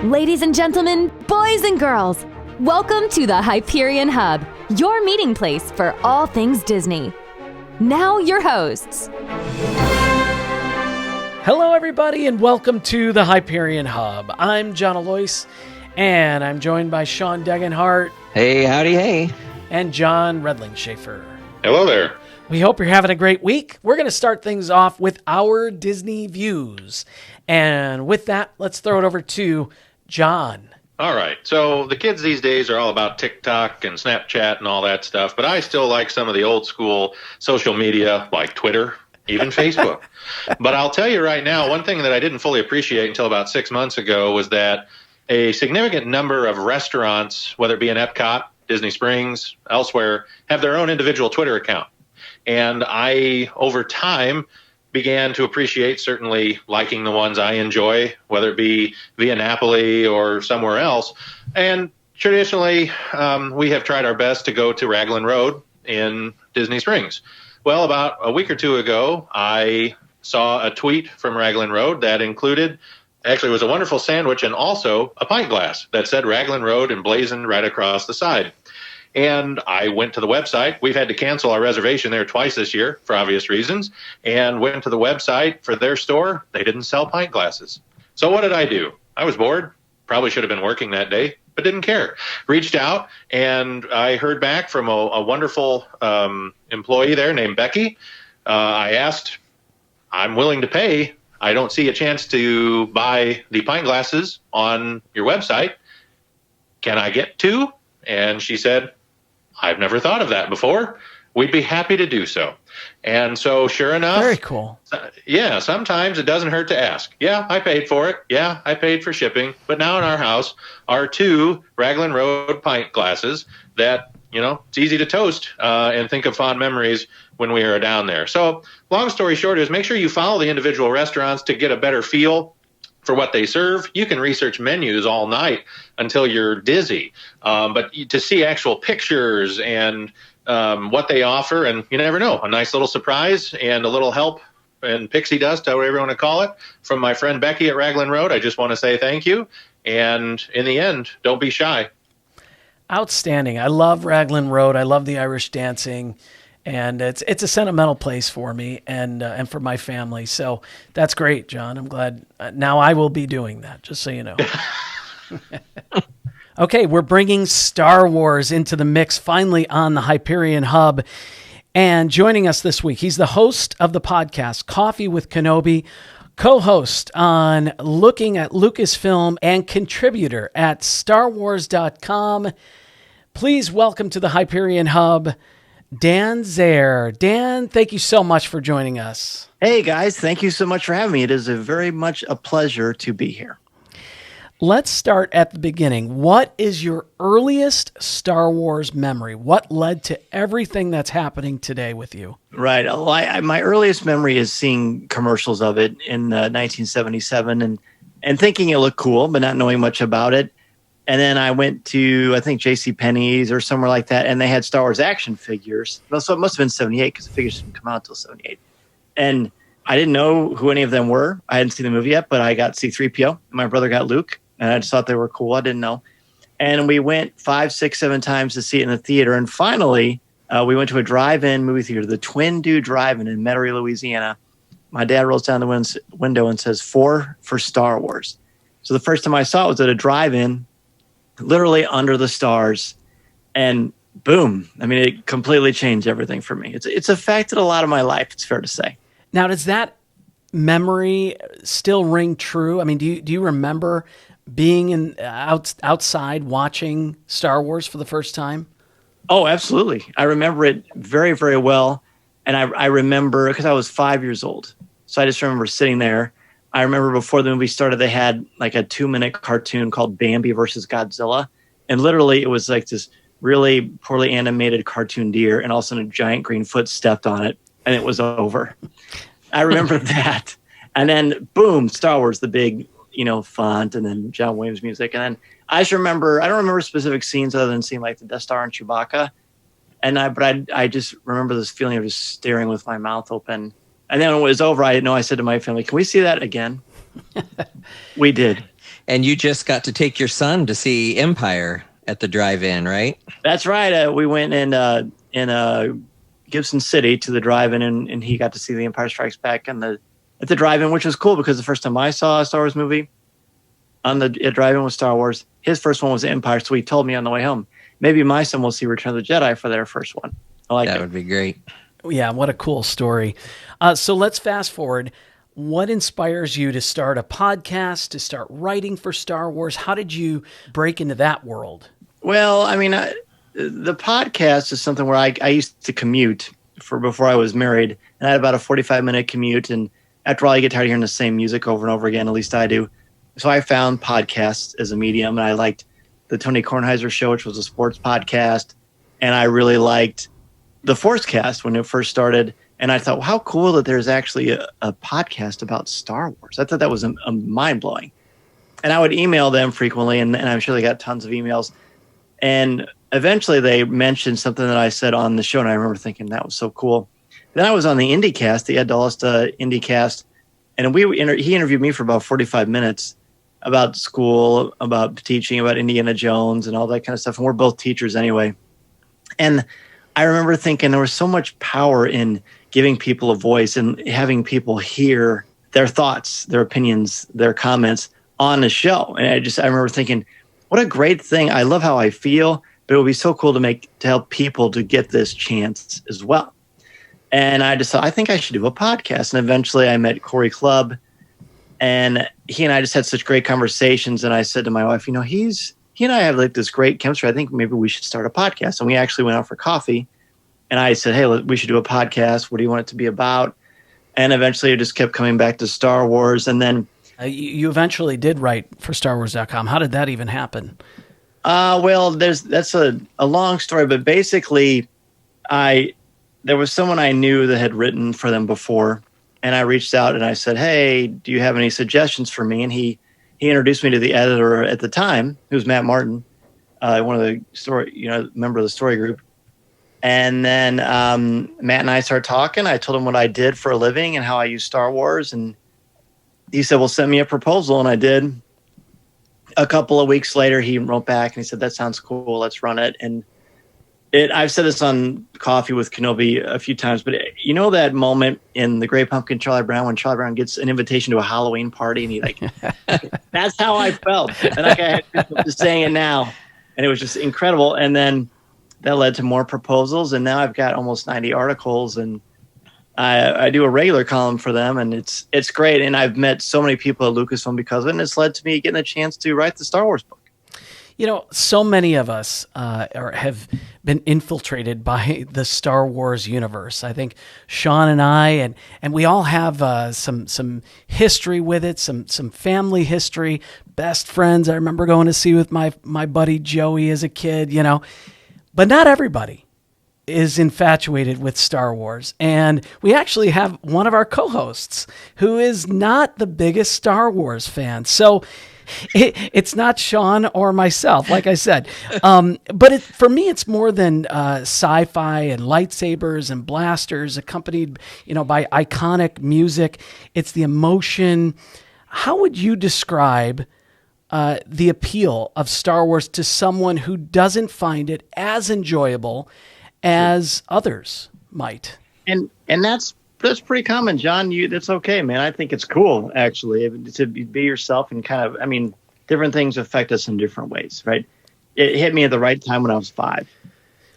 Ladies and gentlemen, boys and girls, welcome to the Hyperion Hub, your meeting place for all things Disney. Now your hosts. Hello everybody and welcome to the Hyperion Hub. I'm John Alois and I'm joined by Sean Degenhart. Hey, howdy, hey. And John Redlingshafer. Hello there. We hope you're having a great week. We're going to start things off with our Disney views. And with that, let's throw it over to John. All right. So the kids these days are all about TikTok and Snapchat and all that stuff, but I still like some of the old school social media like Twitter, even Facebook. But I'll tell you right now, one thing that I didn't fully appreciate until about 6 months ago was that a significant number of restaurants, whether it be in Epcot, Disney Springs, elsewhere, have their own individual Twitter account. And I, over time, began to appreciate certainly liking the ones I enjoy, whether it be via Napoli or somewhere else. And traditionally, we have tried our best to go to Raglan Road in Disney Springs. Well, about a week or two ago, I saw a tweet from Raglan Road that included, actually it was a wonderful sandwich and also a pint glass that said Raglan Road emblazoned right across the side. And I went to the website. We've had to cancel our reservation there twice this year for obvious reasons, and went to the website for their store. They didn't sell pint glasses. So what did I do? I was bored. Probably should have been working that day, but didn't care. Reached out, and I heard back from a wonderful employee there named Becky. I asked, I'm willing to pay. I don't see a chance to buy the pint glasses on your website. Can I get two? And she said, I've never thought of that before. We'd be happy to do so. And so sure enough. Very cool. Yeah, sometimes it doesn't hurt to ask. Yeah, I paid for it. Yeah, I paid for shipping. But now in our house are two Raglan Road pint glasses that, you know, it's easy to toast and think of fond memories when we were down there. So long story short is make sure you follow the individual restaurants to get a better feel for what they serve. You can research menus all night until you're dizzy, but to see actual pictures and what they offer, and you never know, a nice little surprise and a little help and pixie dust, whatever you want to call it, from my friend Becky at Raglan Road. I just want to say thank you, and in the end, don't be shy. Outstanding. I love Raglan Road. I love the Irish dancing. And it's a sentimental place for me and for my family. So that's great, John. I'm glad. Now I will be doing that, just so you know. Okay, we're bringing Star Wars into the mix finally on the Hyperion Hub. And joining us this week, he's the host of the podcast, Coffee with Kenobi, co-host on Looking at Lucasfilm, and contributor at StarWars.com. Please welcome to the Hyperion Hub, Dan Zehr. Dan, thank you so much for joining us. Hey, guys. Thank you so much for having me. It is very much a pleasure to be here. Let's start at the beginning. What is your earliest Star Wars memory? What led to everything that's happening today with you? Right. My earliest memory is seeing commercials of it in 1977 and thinking it looked cool, but not knowing much about it. And then I went to, I think, JCPenney's or somewhere like that, and they had Star Wars action figures. So it must have been 78 because the figures didn't come out until 78. And I didn't know who any of them were. I hadn't seen the movie yet, but I got C-3PO. My brother got Luke, and I just thought they were cool. I didn't know. And we went 5, 6, 7 times to see it in the theater. And finally, we went to a drive-in movie theater, the Twin Dew Drive-In in Metairie, Louisiana. My dad rolls down the window and says, 4 for Star Wars. So the first time I saw it was at a drive-in, literally under the stars, and boom. I mean, it completely changed everything for me. It's affected a lot of my life, it's fair to say. Now, does that memory still ring true? I mean, do you remember being outside watching Star Wars for the first time? Oh, absolutely. I remember it very, very well. And I remember, because I was 5 years old, so I just remember sitting there. I remember before the movie started, they had like a 2-minute cartoon called Bambi versus Godzilla. And literally it was like this really poorly animated cartoon deer, and all of a sudden a giant green foot stepped on it and it was over. I remember that. And then boom, Star Wars, the big, font, and then John Williams music. And then I just remember, I don't remember specific scenes other than seeing like the Death Star and Chewbacca. But I just remember this feeling of just staring with my mouth open. And then when it was over, I said to my family, can we see that again? We did. And you just got to take your son to see Empire at the drive-in, right? That's right. We went in Gibson City to the drive-in, and he got to see The Empire Strikes Back at the drive-in, which was cool because the first time I saw a Star Wars movie on the drive-in was Star Wars. His first one was Empire, so he told me on the way home, maybe my son will see Return of the Jedi for their first one. I like that would be great. Yeah, what a cool story. So let's fast forward. What inspires you to start a podcast, to start writing for Star Wars? How did you break into that world? Well, I mean, the podcast is something where I used to commute before I was married, and I had about a 45-minute commute. And after all, you get tired of hearing the same music over and over again. At least I do. So I found podcasts as a medium, and I liked the Tony Kornheiser Show, which was a sports podcast, and I really liked the Forcecast when it first started. And I thought, well, how cool that there's actually a podcast about Star Wars. I thought that was a mind-blowing. And I would email them frequently, and I'm sure they got tons of emails. And eventually they mentioned something that I said on the show, and I remember thinking that was so cool. Then I was on the IndyCast, the Ed Dulles IndyCast, and he interviewed me for about 45 minutes about school, about teaching, about Indiana Jones and all that kind of stuff. And we're both teachers anyway. And I remember thinking there was so much power in giving people a voice and having people hear their thoughts, their opinions, their comments on the show. And I remember thinking, what a great thing. I love how I feel, but it would be so cool to help people to get this chance as well. And I decided, I think I should do a podcast. And eventually I met Corey Clubb, and he and I just had such great conversations. And I said to my wife, he and I have like this great chemistry. I think maybe we should start a podcast. And we actually went out for coffee. And I said, hey, we should do a podcast. What do you want it to be about? And eventually it just kept coming back to Star Wars. And then you eventually did write for StarWars.com. How did that even happen? Well, that's a long story. But basically, there was someone I knew that had written for them before. And I reached out and I said, hey, do you have any suggestions for me? And he introduced me to the editor at the time, who was Matt Martin, one of the member of the story group. And then Matt and I started talking. I told him what I did for a living and how I use Star Wars. And he said, well, send me a proposal. And I did. A couple of weeks later, he wrote back and he said, that sounds cool. Let's run it. And I've said this on Coffee with Kenobi a few times, but you know that moment in The Great Pumpkin, Charlie Brown, when Charlie Brown gets an invitation to a Halloween party and he that's how I felt. And I just saying it now. And it was just incredible. And then that led to more proposals. And now I've got almost 90 articles, and I do a regular column for them, and it's great. And I've met so many people at Lucasfilm because of it, and it's led to me getting a chance to write the Star Wars book. You know, so many of us have been infiltrated by the Star Wars universe. I think Sean and I, and we all have some history with it, some family history, best friends I remember going to see with my buddy Joey as a kid, you know. But not everybody is infatuated with Star Wars. And we actually have one of our co-hosts who is not the biggest Star Wars fan. So it's not Sean or myself, like I said. But for me, it's more than sci-fi and lightsabers and blasters accompanied, by iconic music. It's the emotion. How would you describe the appeal of Star Wars to someone who doesn't find it as enjoyable as others might? And that's pretty common, John. That's okay, man. I think it's cool, actually, to be yourself and kind of, different things affect us in different ways, right? It hit me at the right time when I was 5,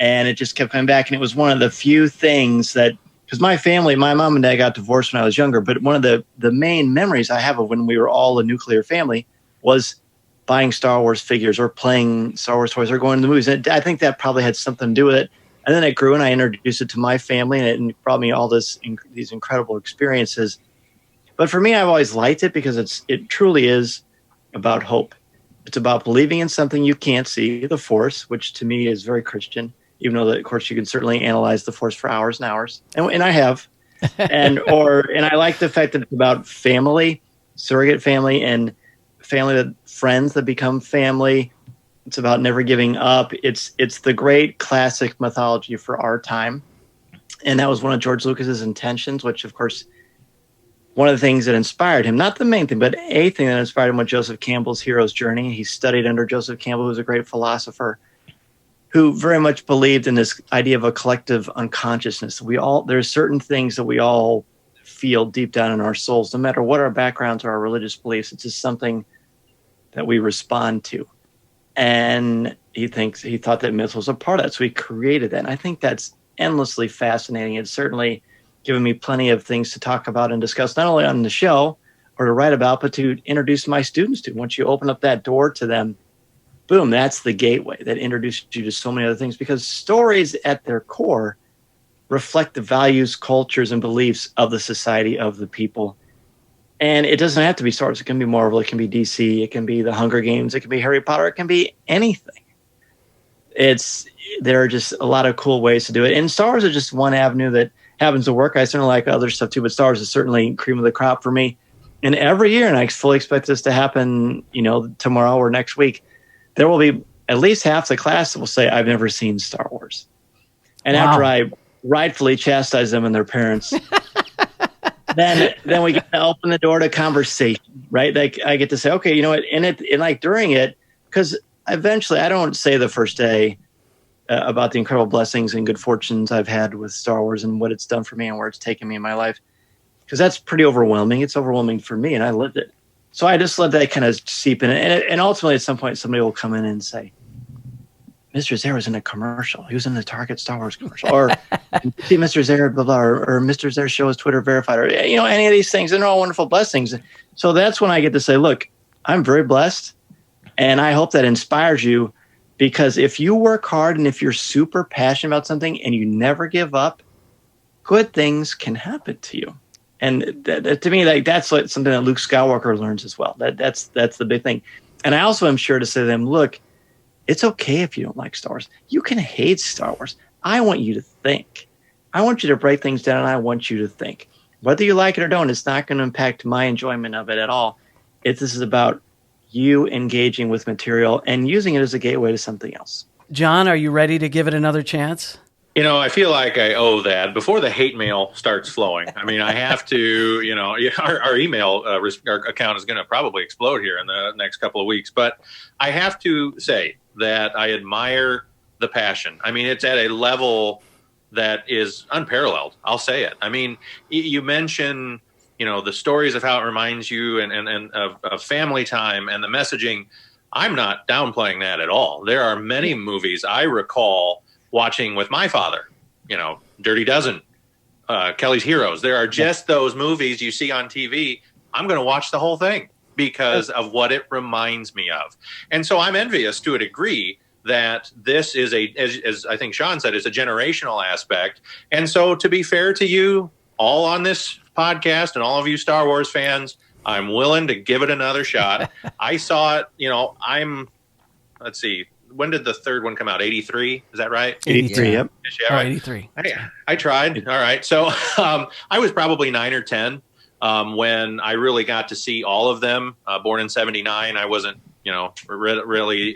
and it just kept coming back. And it was one of the few things that, because my mom and dad got divorced when I was younger, but one of the main memories I have of when we were all a nuclear family was buying Star Wars figures or playing Star Wars toys or going to the movies. And I think that probably had something to do with it. And then it grew, and I introduced it to my family, and it brought me all these incredible experiences. But for me, I've always liked it because it truly is about hope. It's about believing in something you can't see, the Force, which to me is very Christian, even though, of course, you can certainly analyze the Force for hours and hours. And I have. And I like the fact that it's about family, surrogate family, and friends that become family. It's about never giving up. It's the great classic mythology for our time. And that was one of George Lucas's intentions, which of course one of the things that inspired him, not the main thing, but a thing that inspired him was Joseph Campbell's hero's journey. He studied under Joseph Campbell, who was a great philosopher, who very much believed in this idea of a collective unconsciousness. There's certain things that we all feel deep down in our souls, no matter what our backgrounds or our religious beliefs. It's just something that we respond to. And he thought that myth was a part of that. So he created that. And I think that's endlessly fascinating. It's certainly given me plenty of things to talk about and discuss, not only on the show or to write about, but to introduce my students to. Once you open up that door to them, boom, that's the gateway that introduces you to so many other things, because stories at their core reflect the values, cultures, and beliefs of the society, of the people. And it doesn't have to be Star Wars. It can be Marvel. It can be DC. It can be the Hunger Games. It can be Harry Potter. It can be anything. There are just a lot of cool ways to do it. And Star Wars is just one avenue that happens to work. I certainly like other stuff too, but Star Wars is certainly cream of the crop for me. And every year, and I fully expect this to happen, tomorrow or next week, there will be at least half the class that will say, I've never seen Star Wars. And Wow. after I rightfully chastise them and their parents, then we get to open the door to conversation, right? Like I get to say, okay, you know what? And like during it, because eventually I don't say the first day about the incredible blessings and good fortunes I've had with Star Wars and what it's done for me and where it's taken me in my life, because that's pretty overwhelming. It's overwhelming for me, and I lived it. So I just let that kind of seep in. And ultimately, at some point, somebody will come in and say, Mr. Zehr was in a commercial. He was in the Target Star Wars commercial. Or see Mr. Zehr, blah, blah, or Mr. Zehr show is Twitter verified. Or, any of these things. They're all wonderful blessings. So that's when I get to say, look, I'm very blessed. And I hope that inspires you, because if you work hard and if you're super passionate about something and you never give up, good things can happen to you. And to me, that's something that Luke Skywalker learns as well. That's the big thing. And I also am sure to say to them, look, it's okay if you don't like Star Wars. You can hate Star Wars. I want you to think. I want you to break things down, and I want you to think. Whether you like it or don't, it's not going to impact my enjoyment of it at all. This is about you engaging with material and using it as a gateway to something else. John, are you ready to give it another chance? I feel like I owe that before the hate mail starts flowing. I mean, I have to, our email our account is going to probably explode here in the next couple of weeks. But I have to say that I admire the passion. I mean, it's at a level that is unparalleled. I'll say it. I mean, you mention, the stories of how it reminds you and of family time and the messaging. I'm not downplaying that at all. There are many movies I recall watching with my father, Dirty Dozen, Kelly's Heroes. There are just those movies you see on TV. I'm going to watch the whole thing because of what it reminds me of. And so I'm envious to a degree that this is as I think Sean said, is a generational aspect. And so to be fair to you all on this podcast and all of you Star Wars fans, I'm willing to give it another shot. I saw it, let's see, when did the third one come out? 83? Is that right? 83, yep. Yeah, right. 83. I tried. All right. So I was probably 9 or 10 when I really got to see all of them. Born in 79. I wasn't, really,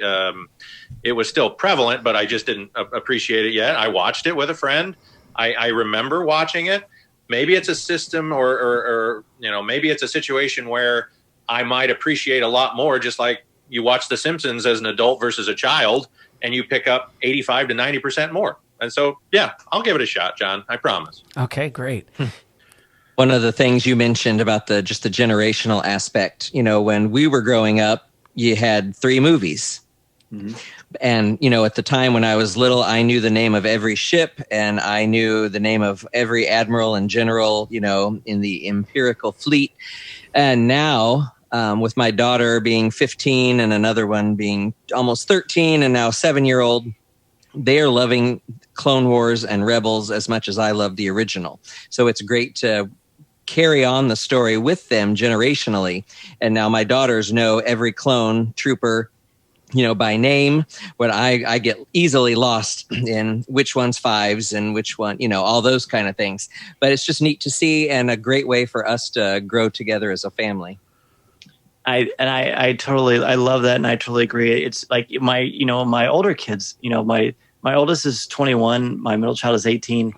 it was still prevalent, but I just didn't appreciate it yet. I watched it with a friend. I remember watching it. Maybe it's a system or maybe it's a situation where I might appreciate a lot more, just like you watch The Simpsons as an adult versus a child, and you pick up 85 to 90% more. And so, yeah, I'll give it a shot, John. I promise. Okay, great. One of the things you mentioned about the generational aspect, when we were growing up, you had 3 movies. Mm-hmm. And, at the time when I was little, I knew the name of every ship, and I knew the name of every admiral and general, in the Imperial fleet. And now, with my daughter being 15 and another one being almost 13 and now 7-year-old, they are loving Clone Wars and Rebels as much as I love the original. So it's great to carry on the story with them generationally. And now my daughters know every clone trooper, by name, when I get easily lost in which one's 5s and which one, all those kind of things. But it's just neat to see, and a great way for us to grow together as a family. I love that, and I totally agree. It's like my older kids, my oldest is 21, my middle child is 18,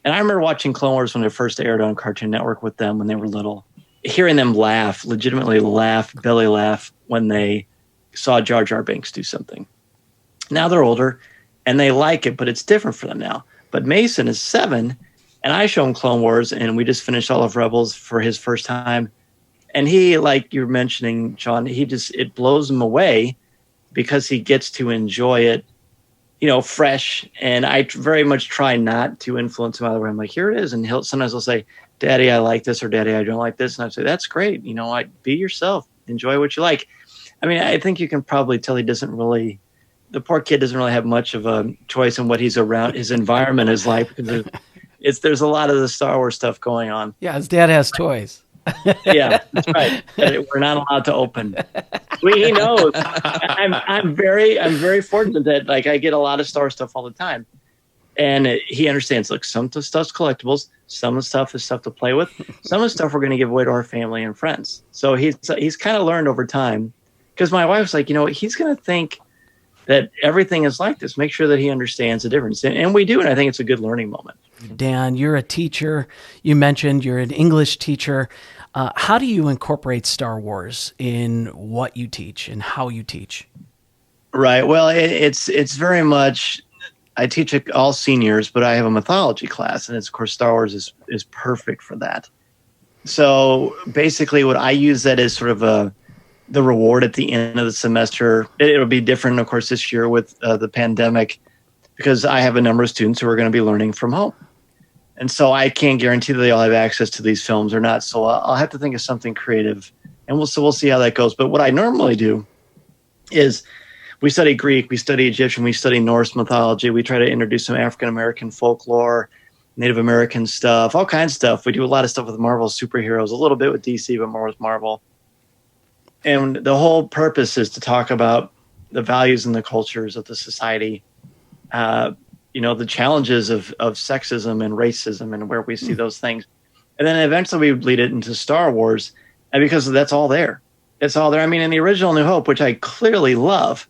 and I remember watching Clone Wars when it first aired on Cartoon Network with them when they were little. hearing them laugh, legitimately laugh, belly laugh when they saw Jar Jar Binks do something. Now they're older and they like it, but it's different for them now. But Mason is 7, and I show him Clone Wars, and we just finished all of Rebels for his first time. And he, like you're mentioning, Sean, it blows him away because he gets to enjoy it, fresh. And I very much try not to influence him either way. I'm like, here it is. And sometimes he'll say, Daddy, I like this, or Daddy, I don't like this. And I say, that's great. Be yourself. Enjoy what you like. I mean, I think you can probably tell the poor kid doesn't really have much of a choice in what he's around. His environment is like, because there's a lot of the Star Wars stuff going on. Yeah, his dad has toys. Yeah, that's right. We're not allowed to open. He knows. I'm very fortunate that I get a lot of Star Wars stuff all the time, and he understands. Look, some of the stuff's collectibles, some of the stuff is stuff to play with, some of the stuff we're going to give away to our family and friends. So he's kind of learned over time. Because my wife's like, he's going to think that everything is like this. Make sure that he understands the difference, and we do. And I think it's a good learning moment. Dan, you're a teacher. You mentioned you're an English teacher. How do you incorporate Star Wars in what you teach and how you teach? Right. Well, it's very much. I teach all seniors, but I have a mythology class, and of course Star Wars is perfect for that. So basically, what I use that as sort of the reward at the end of the semester. It'll be different, of course, this year with the pandemic, because I have a number of students who are going to be learning from home. And so I can't guarantee that they all have access to these films or not. So I'll have to think of something creative, and we'll see how that goes. But what I normally do is we study Greek, we study Egyptian, we study Norse mythology. We try to introduce some African-American folklore, Native American stuff, all kinds of stuff. We do a lot of stuff with Marvel superheroes, a little bit with DC, but more with Marvel. And the whole purpose is to talk about the values and the cultures of the society, the challenges of sexism and racism and where we see those things. And then eventually we lead it into Star Wars, and because that's all there. It's all there. I mean, in the original New Hope, which I clearly love,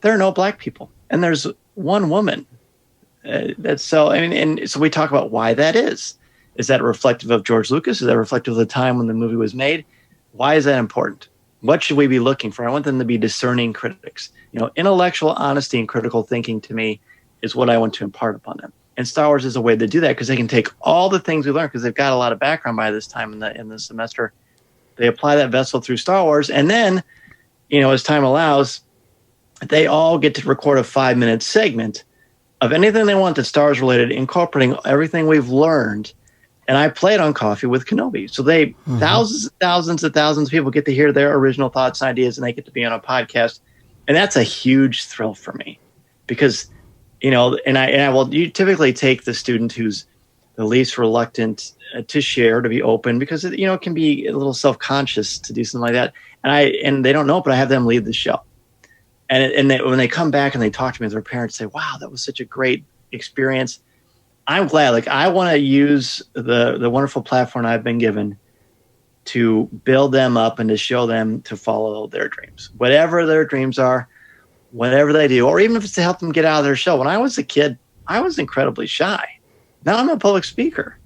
there are no black people, and there's one woman. And so we talk about why that is. Is that reflective of George Lucas? Is that reflective of the time when the movie was made? Why is that important? What should we be looking for? I want them to be discerning critics. Intellectual honesty and critical thinking to me is what I want to impart upon them. And Star Wars is a way to do that, because they can take all the things we learned, because they've got a lot of background by this time in the semester. They apply that vessel through Star Wars, and then, as time allows, they all get to record a 5-minute segment of anything they want that's Star Wars related, incorporating everything we've learned. And I play it on Coffee with Kenobi. So thousands and thousands and thousands of people get to hear their original thoughts and ideas, and they get to be on a podcast. And that's a huge thrill for me, because, you typically take the student who's the least reluctant to share, to be open, because it can be a little self-conscious to do something like that. And they don't know, but I have them lead the show. And when they come back and they talk to me, their parents say, wow, that was such a great experience. I'm glad. I want to use the wonderful platform I've been given to build them up and to show them to follow their dreams, whatever their dreams are, whatever they do, or even if it's to help them get out of their shell. When I was a kid, I was incredibly shy. Now I'm a public speaker,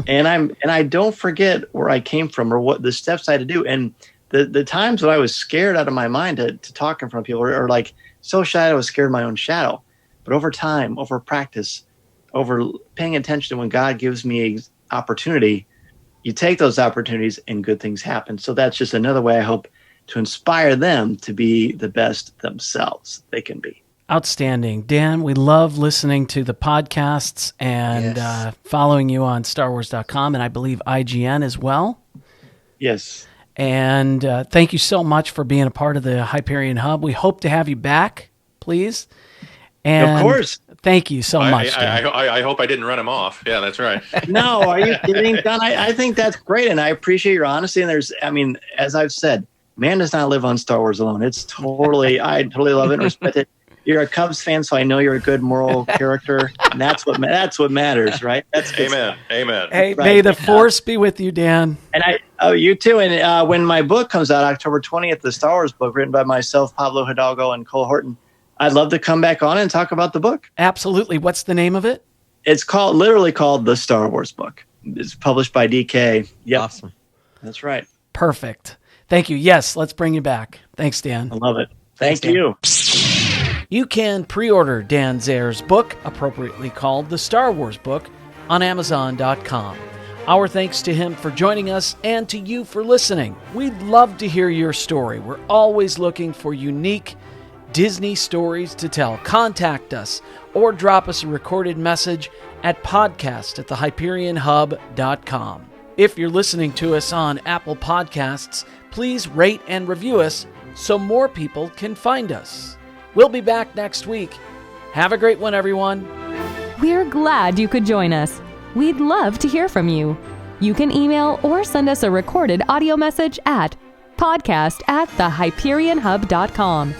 and I don't forget where I came from or what the steps I had to do. And the times when I was scared out of my mind to talk in front of people, or like so shy I was scared of my own shadow. But over time, over practice, over paying attention to when God gives me an opportunity, you take those opportunities and good things happen. So that's just another way I hope to inspire them to be the best themselves they can be. Outstanding. Dan, we love listening to the podcasts and following you on StarWars.com, and I believe IGN as well. Yes. And thank you so much for being a part of the Hyperion Hub. We hope to have you back, please. And of course. Thank you so much. I hope I didn't run him off. Yeah, that's right. No, are you kidding, Don? I think that's great, and I appreciate your honesty. And as I've said, man does not live on Star Wars alone. I totally love it and respect it. You're a Cubs fan, so I know you're a good moral character, and that's what matters, right? That's Amen. Hey, right. May the Force be with you, Dan. And you too. And when my book comes out, October 20th, the Star Wars book, written by myself, Pablo Hidalgo, and Cole Horton, I'd love to come back on and talk about the book. Absolutely. What's the name of it? It's literally called The Star Wars Book. It's published by DK. Yep. Awesome. That's right. Perfect. Thank you. Yes, let's bring you back. Thanks, Dan. I love it. Thanks, Thank you. You can pre-order Dan Zehr's book, appropriately called The Star Wars Book, on Amazon.com. Our thanks to him for joining us and to you for listening. We'd love to hear your story. We're always looking for unique Disney stories to tell. Contact us or drop us a recorded message at podcast@thehyperionhub.com. If you're listening to us on Apple Podcasts, please rate and review us so more people can find us. We'll be back next week. Have a great one, everyone. We're glad you could join us. We'd love to hear from you. You can email or send us a recorded audio message at podcast@thehyperionhub.com.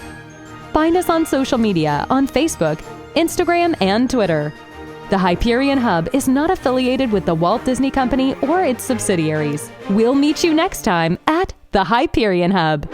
Find us on social media on Facebook, Instagram, and Twitter. The Hyperion Hub is not affiliated with the Walt Disney Company or its subsidiaries. We'll meet you next time at the Hyperion Hub.